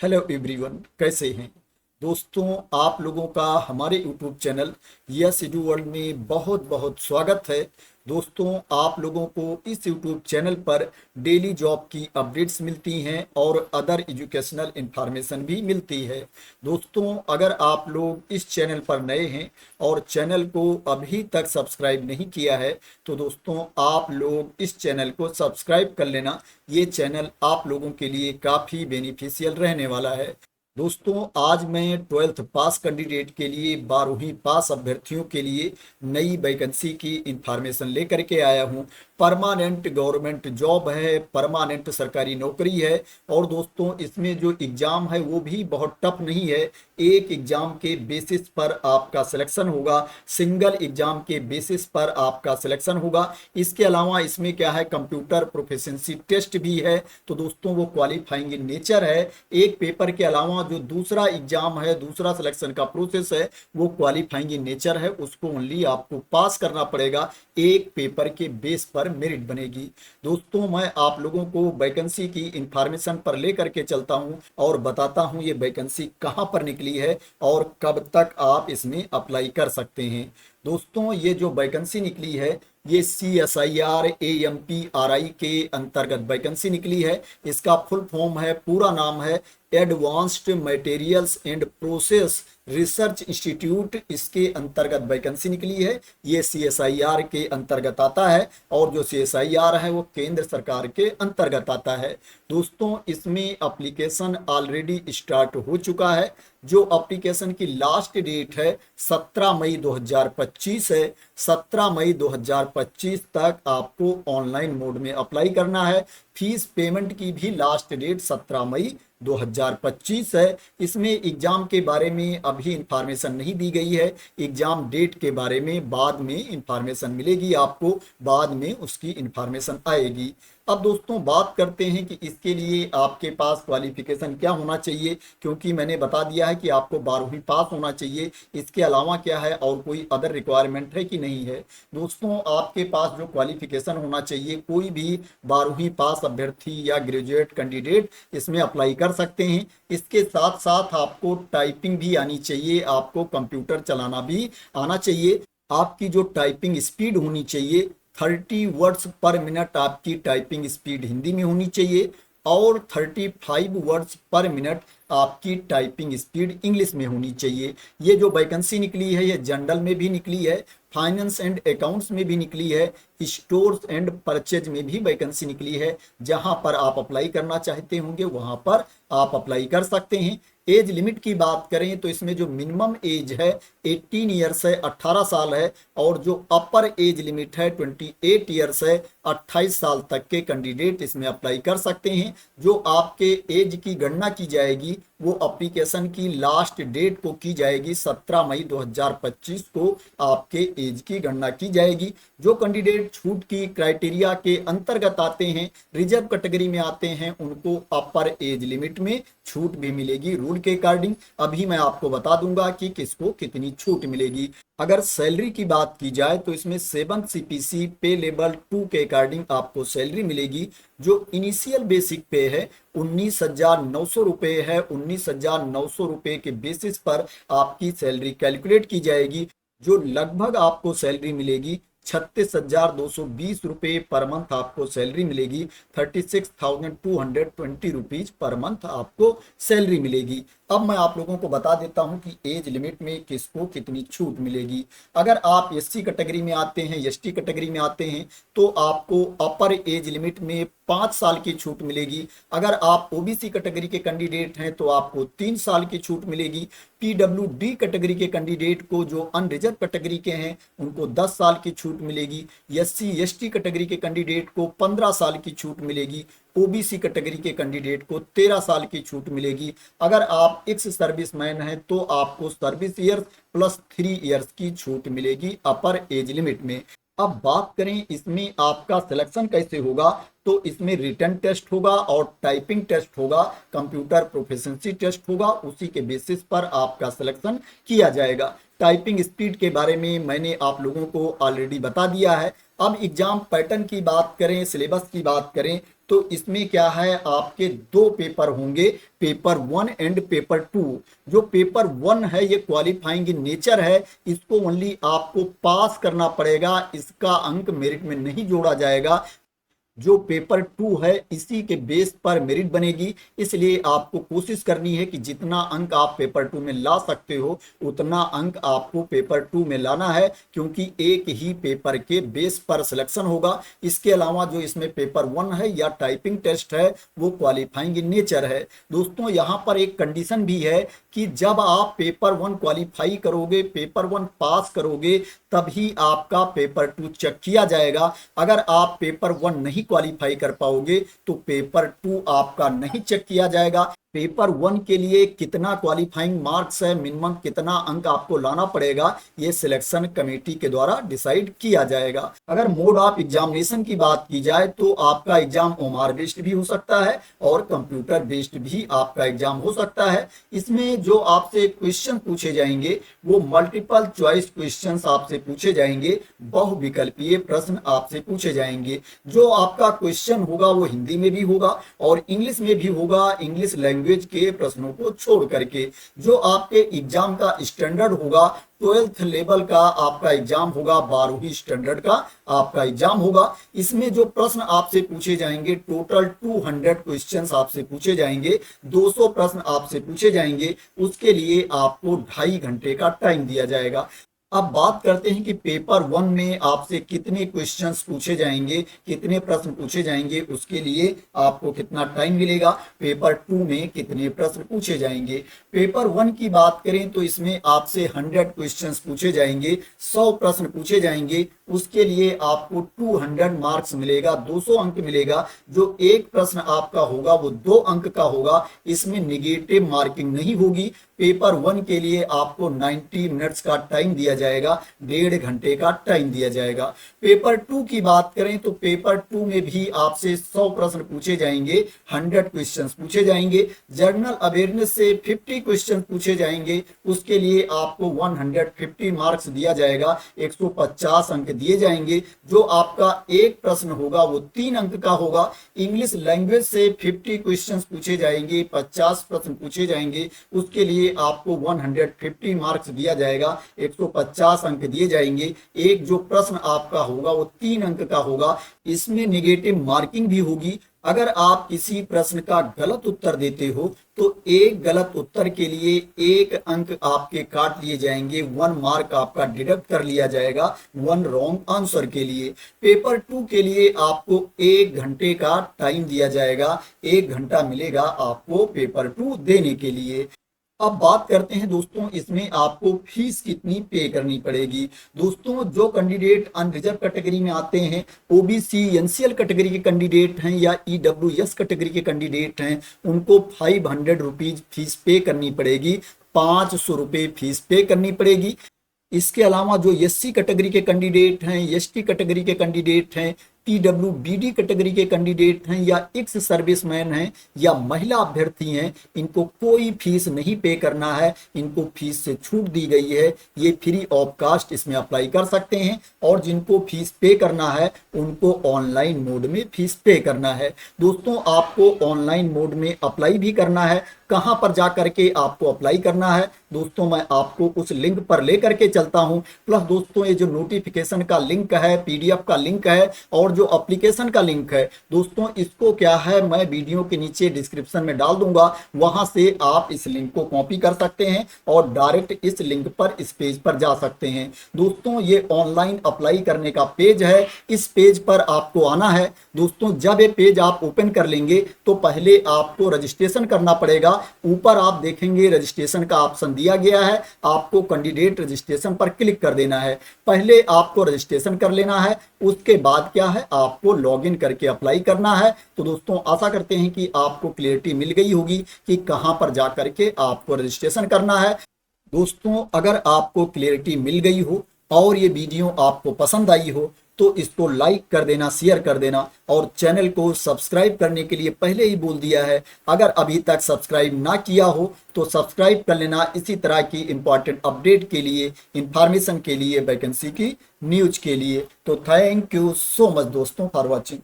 Hello everyone, कैसे हैं दोस्तों। आप लोगों का हमारे YouTube channel yes edu world में बहुत बहुत स्वागत है। दोस्तों, आप लोगों को इस यूट्यूब चैनल पर डेली जॉब की अपडेट्स मिलती हैं और अदर एजुकेशनल इंफॉर्मेशन भी मिलती है। दोस्तों, अगर आप लोग इस चैनल पर नए हैं और चैनल को अभी तक सब्सक्राइब नहीं किया है तो दोस्तों आप लोग इस चैनल को सब्सक्राइब कर लेना। ये चैनल आप लोगों के लिए काफ़ी बेनिफिशियल रहने वाला है। दोस्तों, आज मैं 12th पास कैंडिडेट के लिए 12वीं पास अभ्यर्थियों के लिए नई वैकेंसी की इंफॉर्मेशन लेकर के आया हूं। परमानेंट गवर्नमेंट जॉब है, परमानेंट सरकारी नौकरी है। और दोस्तों, इसमें जो एग्ज़ाम है वो भी बहुत टफ नहीं है। एक एग्ज़ाम के बेसिस पर आपका सिलेक्शन होगा, सिंगल एग्ज़ाम के बेसिस पर आपका सिलेक्शन होगा। इसके अलावा इसमें क्या है, कंप्यूटर प्रोफिशिएंसी टेस्ट भी है। तो दोस्तों, वो क्वालिफाइंग इन नेचर है। एक पेपर के अलावा जो दूसरा एग्जाम है, दूसरा सिलेक्शन का प्रोसेस है, वो क्वालिफाइंग इन नेचर है। उसको ओनली आपको पास करना पड़ेगा। एक पेपर के बेस पर मेरिट बनेगी। दोस्तों, मैं आप लोगों को वैकेंसी की इंफॉर्मेशन पर लेकर के चलता हूं और बताता हूं ये वैकेंसी कहां पर निकली है और कब तक आप इसमें अप्लाई कर सकते हैं। दोस्तों, ये जो वैकेंसी निकली है ये CSIR AMPRI के अंतर्गत वैकेंसी निकली है। इसका फुल फॉर्म है, पूरा नाम है advanced materials and process research institute. इसके अंतर्गत वैकेंसी निकली है। ये CSIR के अंतर्गत आता है और जो CSIR है वो केंद्र सरकार के अंतर्गत आता है। दोस्तों, इसमें एप्लीकेशन ऑलरेडी स्टार्ट हो चुका है। जो एप्लीकेशन की लास्ट डेट है 17 मई 2025 है। 17 मई 2025 तक आपको ऑनलाइन मोड में अप्लाई करना है। फीस पेमेंट की भी लास्ट डेट 17 मई 2025 है। इसमें एग्जाम के बारे में अभी इंफॉर्मेशन नहीं दी गई है। एग्जाम डेट के बारे में बाद में इंफॉर्मेशन मिलेगी, आपको बाद में उसकी इंफॉर्मेशन आएगी। अब दोस्तों, बात करते हैं कि इसके लिए आपके पास क्वालिफिकेशन क्या होना चाहिए, क्योंकि मैंने बता दिया है कि आपको 12वीं पास होना चाहिए। इसके अलावा क्या है और कोई अदर रिक्वायरमेंट है कि नहीं है। दोस्तों, आपके पास जो क्वालिफिकेशन होना चाहिए, कोई भी 12वीं पास अभ्यर्थी या ग्रेजुएट कैंडिडेट इसमें अप्लाई कर सकते हैं। इसके साथ साथ आपको टाइपिंग भी आनी चाहिए, आपको कंप्यूटर चलाना भी आना चाहिए। आपकी जो टाइपिंग स्पीड होनी चाहिए 30 वर्ड्स पर मिनट आपकी टाइपिंग स्पीड हिंदी में होनी चाहिए और 35 वर्ड्स पर मिनट आपकी टाइपिंग स्पीड इंग्लिश में होनी चाहिए। ये जो वैकेंसी निकली है ये जनरल में भी निकली है, फाइनेंस एंड अकाउंट्स में भी निकली है, स्टोर्स एंड परचेज में भी वैकेंसी निकली है। जहां पर आप अप्लाई करना चाहते होंगे वहां पर आप अप्लाई कर सकते हैं। एज लिमिट की बात करें तो इसमें जो मिनिमम एज है 18 ईयर्स है, 18 साल है। और जो अपर एज लिमिट है 28 ईयर्स है, 28 साल तक के कैंडिडेट इसमें अप्लाई कर सकते हैं। जो आपके एज की गणना की जाएगी वो एप्लीकेशन की लास्ट डेट को की जाएगी 17 मई 2025 को आपके एज की गणना की जाएगी। जो कैंडिडेट छूट की क्राइटेरिया के अंतर्गत आते हैं, रिजर्व कैटेगरी में आते हैं, उनको अपर एज लिमिट में छूट भी मिलेगी रूल के अकॉर्डिंग। अभी मैं आपको बता दूंगा कि किसको कितनी छूट मिलेगी। अगर सैलरी की बात की जाए तो इसमें 7th CPC पे लेवल 2 के अकॉर्डिंग आपको सैलरी मिलेगी। जो इनिशियल बेसिक पे है 19,900 रुपये है। 19,900 रुपये के बेसिस पर आपकी सैलरी कैलकुलेट की जाएगी। जो लगभग आपको सैलरी मिलेगी 36,220 रुपये पर मंथ आपको सैलरी मिलेगी। 36,220 रुपीज पर मंथ आपको सैलरी मिलेगी। अब मैं आप लोगों को बता देता हूं कि एज लिमिट में किसको कितनी छूट मिलेगी। अगर आप SC कैटेगरी में आते हैं, ST कैटेगरी में आते हैं तो आपको अपर एज लिमिट में 5 साल की छूट मिलेगी। अगर आप OBC कैटेगरी के कैंडिडेट हैं तो आपको 3 साल की छूट मिलेगी। PWD कैटेगरी के कैंडिडेट को, जो अनरिजर्व कैटेगरी के हैं, उनको 10 साल की छूट मिलेगी। SC ST कैटेगरी के कैंडिडेट को 15 साल की छूट मिलेगी। OBC कैटेगरी के कैंडिडेट को 13 साल की छूट मिलेगी। अगर आप एक्स सर्विसमैन हैं तो आपको सर्विस ईयर्स प्लस 3 ईयर्स की छूट मिलेगी अपर एज लिमिट में। अब बात करें इसमें आपका सिलेक्शन कैसे होगा, तो इसमें रिटन टेस्ट होगा और टाइपिंग टेस्ट होगा, कंप्यूटर प्रोफिशिएंसी टेस्ट होगा। उसी के बेसिस पर आपका सिलेक्शन किया जाएगा। टाइपिंग स्पीड के बारे में मैंने आप लोगों को ऑलरेडी बता दिया है। अब एग्जाम पैटर्न की बात करें, सिलेबस की बात करें तो इसमें क्या है, आपके दो पेपर होंगे, पेपर 1 एंड पेपर 2। जो पेपर 1 है ये क्वालिफाइंग इन नेचर है, इसको ओनली आपको पास करना पड़ेगा, इसका अंक मेरिट में नहीं जोड़ा जाएगा। जो पेपर 2 है इसी के बेस पर मेरिट बनेगी, इसलिए आपको कोशिश करनी है कि जितना अंक आप पेपर 2 में ला सकते हो उतना अंक आपको पेपर 2 में लाना है, क्योंकि एक ही पेपर के बेस पर सिलेक्शन होगा। इसके अलावा जो इसमें पेपर 1 है या टाइपिंग टेस्ट है वो क्वालिफाइंग इन नेचर है। दोस्तों यहाँ पर एक कंडीशन भी है कि जब आप पेपर 1 क्वालिफाई करोगे, पेपर 1 पास करोगे, तभी आपका पेपर 2 चेक किया जाएगा। अगर आप पेपर 1 नहीं क्वालिफाई कर पाओगे तो पेपर 2 आपका नहीं चेक किया जाएगा। पेपर 1 के लिए कितना क्वालिफाइंग मार्क्स है, मिनिमम कितना अंक आपको लाना पड़ेगा, ये सिलेक्शन कमेटी के द्वारा डिसाइड किया जाएगा। अगर मोड ऑफ एग्जामिनेशन की बात की जाए तो आपका एग्जाम ओएमआर बेस्ड भी हो सकता है और कंप्यूटर बेस्ड भी आपका एग्जाम हो सकता है। इसमें जो आपसे क्वेश्चन पूछे जाएंगे वो मल्टीपल चॉइस क्वेश्चन आपसे पूछे जाएंगे, बहुविकल्पीय प्रश्न आपसे पूछे जाएंगे। जो आपका क्वेश्चन होगा वो हिंदी में भी होगा और इंग्लिश में भी होगा, इंग्लिश लैंग्वेज के प्रश्नों को छोड़ करके। जो आपके एग्जाम का स्टैंडर्ड होगा 12th लेवल का आपका एग्जाम होगा, 12वीं स्टैंडर्ड का आपका एग्जाम होगा। इसमें जो प्रश्न आपसे पूछे जाएंगे टोटल 200 क्वेश्चंस आपसे पूछे जाएंगे, 200 प्रश्न आपसे पूछे जाएंगे। उसके लिए आपको 2.5 घंटे का टाइम दिया जाएगा। अब बात करते हैं कि पेपर 1 में आपसे कितने क्वेश्चंस पूछे जाएंगे, कितने प्रश्न पूछे जाएंगे, उसके लिए आपको कितना टाइम मिलेगा। पेपर 2 में कितने प्रश्न पूछे जाएंगे। पेपर 1 की बात करें तो इसमें आपसे 100 क्वेश्चंस पूछे जाएंगे, 100 प्रश्न पूछे जाएंगे। उसके लिए आपको 200 मार्क्स मिलेगा, 200 अंक मिलेगा। जो एक प्रश्न आपका होगा वो 2 अंक का होगा, इसमें निगेटिव मार्किंग नहीं होगी। पेपर 1 के लिए आपको 90 मिनट्स का टाइम दिया जाएगा, 1.5 घंटे का टाइम दिया जाएगा। पेपर 2 की बात करें तो पेपर 2 में भी आपसे 100 प्रश्न पूछे जाएंगे, 100 क्वेश्चंस पूछे जाएंगे। जनरल अवेयरनेस से 50 क्वेश्चन पूछे जाएंगे, उसके लिए आपको 150 मार्क्स दिया जाएगा, 150 अंक दिए जाएंगे। जो आपका एक प्रश्न होगा वो 3 अंक का होगा। इंग्लिश लैंग्वेज से 50 क्वेश्चंस पूछे जाएंगे, 50 प्रश्न पूछे जाएंगे, उसके लिए आपको 150 मार्क्स दिया जाएगा, 150 अंक दिए जाएंगे। एक जो प्रश्न आपका होगा वो 3 अंक का होगा, इसमें निगेटिव मार्किंग भी होगी। अगर आप किसी प्रश्न का गलत उत्तर देते हो तो एक गलत उत्तर के लिए 1 अंक आपके काट लिए जाएंगे, 1 मार्क आपका डिडक्ट कर लिया जाएगा 1 रॉन्ग आंसर के लिए। पेपर 2 के लिए आपको 1 घंटे का टाइम दिया जाएगा, 1 घंटा मिलेगा आपको पेपर 2 देने के लिए। अब बात करते हैं दोस्तों इसमें आपको फीस कितनी पे करनी पड़ेगी। दोस्तों जो कैंडिडेट अनरिजर्व कैटेगरी में आते हैं, ओबीसी एनसीएल कैटेगरी के कैंडिडेट हैं या ईडब्ल्यूएस कैटेगरी के कैंडिडेट हैं, उनको 500 रुपीज फीस पे करनी पड़ेगी, 500 रुपये फीस पे करनी पड़ेगी। इसके अलावा जो एससी कैटेगरी के कैंडिडेट हैं, एसटी कैटेगरी के कैंडिडेट हैं, पीडब्ल्यूबीडी कैटेगरी के कैंडिडेट हैं या एक्स सर्विसमैन हैं या महिला अभ्यर्थी हैं, इनको कोई फीस नहीं पे करना है, इनको फीस से छूट दी गई है। ये फ्री ऑफ कास्ट इसमें अप्लाई कर सकते हैं और जिनको फीस पे करना है उनको ऑनलाइन मोड में फीस पे करना है। दोस्तों आपको ऑनलाइन मोड में अप्लाई भी करना है। कहां पर जा करके आपको अप्लाई करना है दोस्तों, मैं आपको उस लिंक पर लेकर के चलता हूं। प्लस दोस्तों ये जो नोटिफिकेशन का लिंक है, पीडीएफ का लिंक है और जो एप्लीकेशन का लिंक है दोस्तों, इसको क्या है मैं वीडियो के नीचे डिस्क्रिप्शन में डाल दूंगा, वहां से आप इस लिंक को कॉपी कर सकते हैं और डायरेक्ट इस लिंक पर, इस पेज पर जा सकते हैं। दोस्तों ये ऑनलाइन अप्लाई करने का पेज है, इस पेज पर आपको आना है। दोस्तों जब ये पेज आप ओपन कर लेंगे तो पहले आपको रजिस्ट्रेशन करना पड़ेगा। ऊपर आप देखेंगे रजिस्ट्रेशन का ऑप्शन दिया गया है, आपको कैंडिडेट रजिस्ट्रेशन पर क्लिक कर देना है। पहले आपको रजिस्ट्रेशन कर लेना है, उसके बाद क्या है आपको लॉगिन करके अप्लाई करना है। तो दोस्तों आशा करते हैं कि आपको क्लियरिटी मिल गई होगी कि कहां पर जा करके आपको रजिस्ट्रेशन करना है। दोस्तों अगर आपको क्लियरिटी मिल गई हो और ये वीडियो आपको पसंद आई हो तो इसको लाइक कर देना, शेयर कर देना और चैनल को सब्सक्राइब करने के लिए पहले ही बोल दिया है। अगर अभी तक सब्सक्राइब ना किया हो तो सब्सक्राइब कर लेना, इसी तरह की इंपॉर्टेंट अपडेट के लिए, इंफॉर्मेशन के लिए, वैकेंसी की न्यूज के लिए। तो थैंक यू सो मच दोस्तों फॉर वॉचिंग।